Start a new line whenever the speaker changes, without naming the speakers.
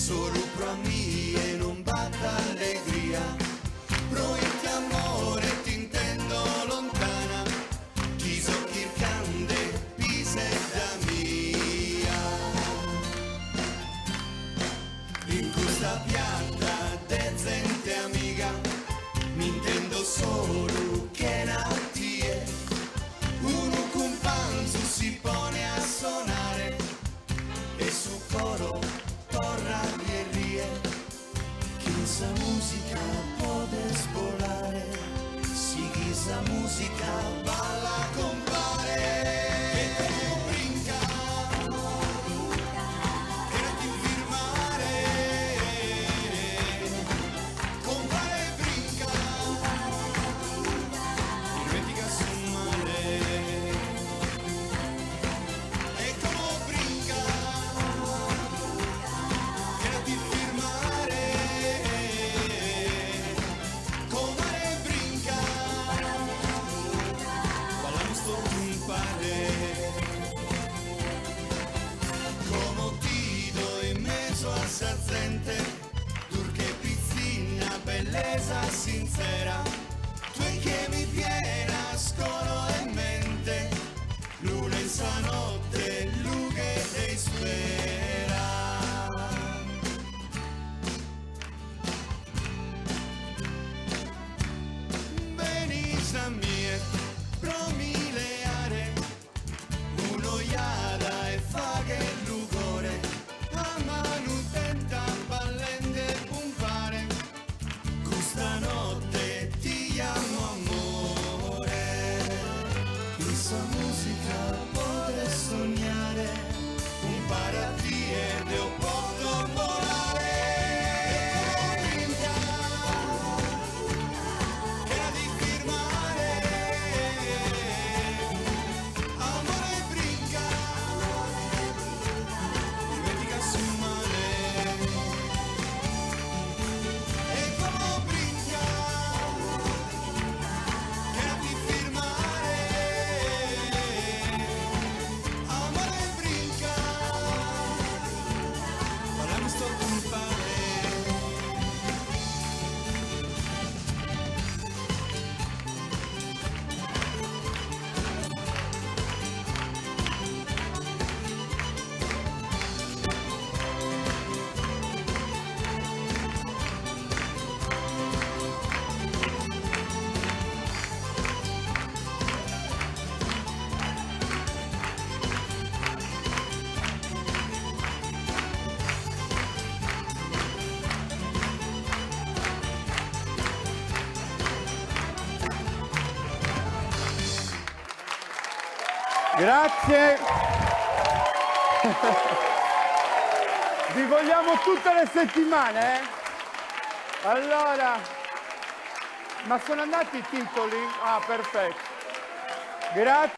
solo pro mia e non batta allegria, proieti amore ti intendo lontana, chi so chi cande pise da mia, in questa piatta de gente amica mi intendo solo che nattie, uno companzo si pone a suonare e su coro torna e rie, chissà musica può svolare, sì chissà musica balla compare. Turche pizzina, bellezza sincera, tu che mi piena scolo e mente, luna in sa notte, lughe te spera. Benisa mie, promileare, uno iada e fa che lugore, a manu tenta ballende pumpare, questa notte ti amo amore, questa musica potrei sognare, un paratie de ho potuto volare.
Grazie. Vi vogliamo tutte le settimane? Allora, ma sono andati i titoli? Ah, perfetto. Grazie.